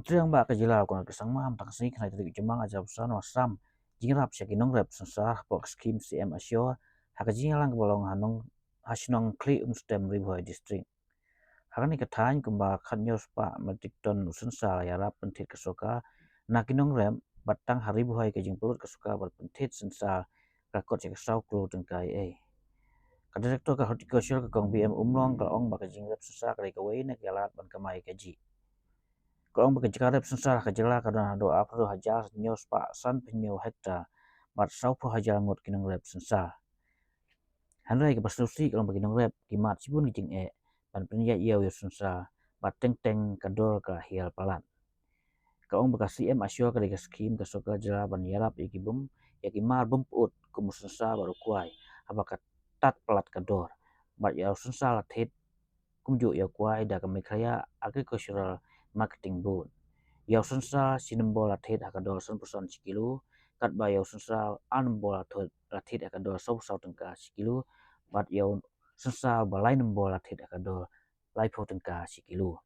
Mentriang ba kajila ko nagkasang maham taksini kanay tadi jemang aja usan wasam jingrap syakinong rep sensar pok skim CM asyo hakajing lang bolong hanong hasinong kli stem riboy district hakani katany kumba khanyos pa matikton usensal yarap pentit kesoka nakinong rep batang hariboy kajing pelut kesoka berpentit sensal kakot cekasau klo tengkai Kadirektor ka horticulture ka kong BM umlong ka ong bakajing rep sensal kali kawai nak yalat ban kamai kaji Kau bekerja karep sensar kejela karena doa perlu hajar nyos pak san penyu hektar mat saupo hajar ngot kinong rep sensar. Handai ke pastusi kalau bagi nong rep kimat sibun kijing pan penya iau yo sensar bat teng teng kadol ka hial palan. Kau bekasi asyo ka skim ka soka jela ban yarap ikibum yakimar bumput kumus sensar baru kuai abaka tat pelat kador bat iau sensar lathet kumju ya kuai da kemikaya agricultural marketing board. Yau sensa sinembol lathet hakadol 100% sikilo kat ba yau sensa anembol lathet hakadol 100% tengka sikilo bat yau sensa balai nembol lathet hakadol laipo tengka sikilo.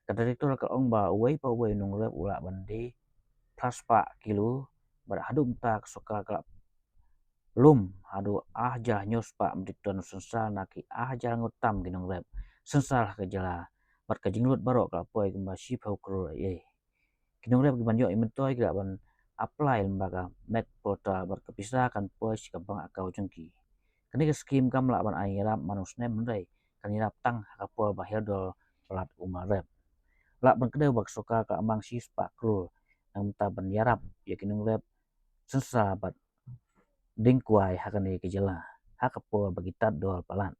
Kadirektor ka ong ba uwei pa uwei nung rep ula bandi plus pa kilo bat hadum tak soka ka lum hadu ahja nyos pa mdikton sensa naki ahja ngutam ginong rep sensa kejala bat kajinglut barok ka poi kemba sipau kro Kinong rep giban yo imentoi kira ban apply lembaga mek portal berkepisahkan pos kabang akau jengki. Kini ke skim kam la ban ayirap manus nem mendai kan yirap tang kapol bahir dol pelat umar rep. La ban kedau bak soka ka amang sis pak krul yang ta ban yarap ya kinong rep sensa bat dingkuai hakani kejela hakapol bagitat dol palan.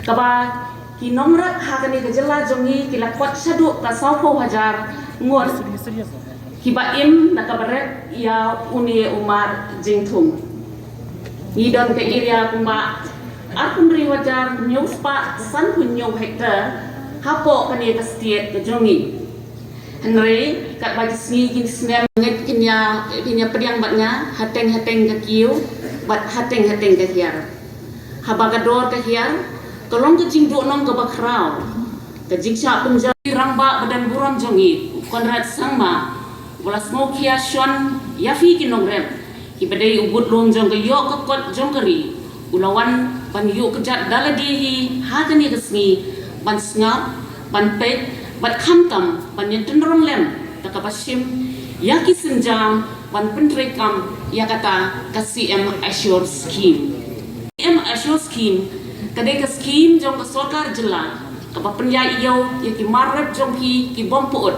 Kaba kinomrak hakani kejela jongi kilakot saduk ka 100,000 ngot kibaim nakabaret ya uni umar jingtung idon ke iria kumba akun riwajar nyus pa san punyo hektar hapo kani ka state ke jongi Henry kat bagi sini gin sinem nget kinya pediang batnya hateng ke kiu bat hateng ke hiar habagador ke hiar Tolong ke cingduk nong ke bakrau, ke jiksa penjari rangba badan buram jongi, konrad sangma, bola smokia shon yafi kinong rem, kibadai ubud long jong ke yok ke kot jong keri, ulawan ban yok kejat daladihi hagani kesni, ban sngap, ban pek, bat khamtam, ban yentun rong lem, takapasim, yaki senjam, ban pentrekam, yakata kasih assure scheme. Assure scheme kadai ke skim jong ke sokar jela kapa penya iyo ya ki marrep jong ki bompuot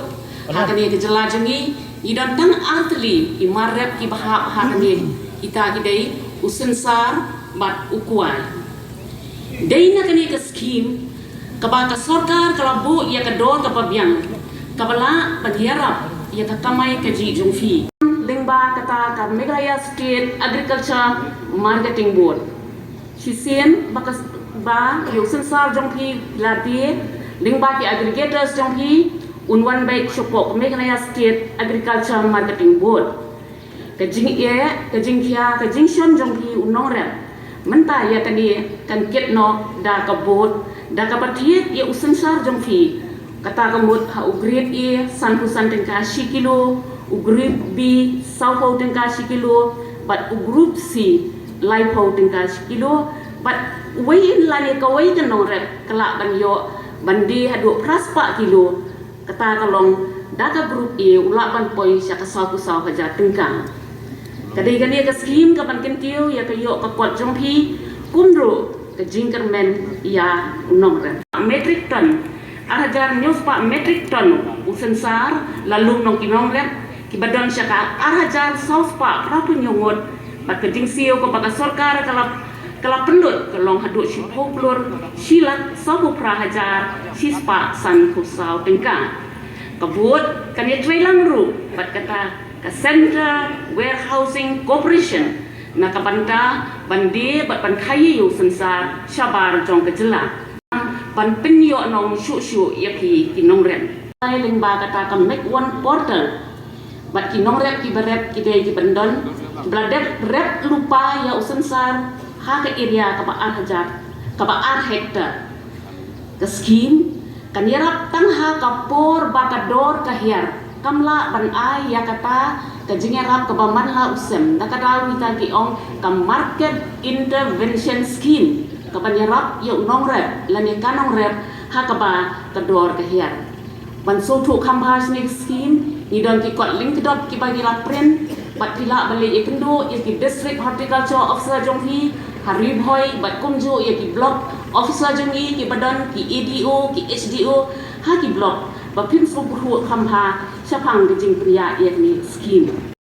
hakani ke jela jongi idan tang artli ki marrep ki bahap hakani kita kidai usensar bat ukuai dai na kani ke skim kapa ke sokar kalabu ya ke dor kapa biang kapala padiarap ya ke tamai ke ji jong fi lengba kata ka Meghalaya State Agriculture Marketing Board Sisien bakas ba yung sensar jong pi labi lingba ki aggregators jong pi unwan baik shopok Meghalaya State Agriculture Marketing Board kajing shon jong pi unong rep menta ya tadi kan ketno da ka board da ka patiet ya usensar jong pi kata kamut ha ugrit e sanpusan tengka shikilo ugrit b saupo tengka shikilo but ugroup c laipo tengka shikilo but Wei lani kawai kan nong rep kelak ban yo bandi hadu praspa kilo kata kalong daga grup e ulak ban poi sya ka saku saw haja tengkang kadai gani ka skim ka ban kentiu ya ka yo ka kwat jongpi kumro ka jingkermen ya nong rep metric ton arajar news pa metric ton usensar lalu nong kinong rep kibadon sya ka arajar saus pa prapu nyongot bat ka jingsiu ko baka sorkar kalau pendut kelong haduk sipoplur silat sabu prahajar sispa san kusau tengka kebut kan ya trailang ru bat kata ke Central Warehousing Corporation na kabanta bandi bat ban khayi yu sensar syabar jong kejela ban penyo nong syu yapi kinong rem ai lengba kata ka make one portal bat ki nong rep ki berep ki dei ki bendon bladet rep lupa ya usensar ha ke area ka ba ar hajar ka ba ar hektar ke skim kan yarap tang ha kapor bakador kahiar kamla ban ai ya kata ka jingerap ka ba man la usem da kada wi ta ki ong ka market intervention scheme ka ban yarap ya nong rep lan ya kanong rep ha ka ba kador kahiar ban so thu kambas ni scheme ni don ki kwat link dot ki bagi la print bat tila balik ikendo ya ki district horticulture officer jonghi hari boy bat kumju ya ki block officer jonghi ki badan ki ADO ki HDO ha ki block ba pin so bru khamha chapang jing priya ya ni scheme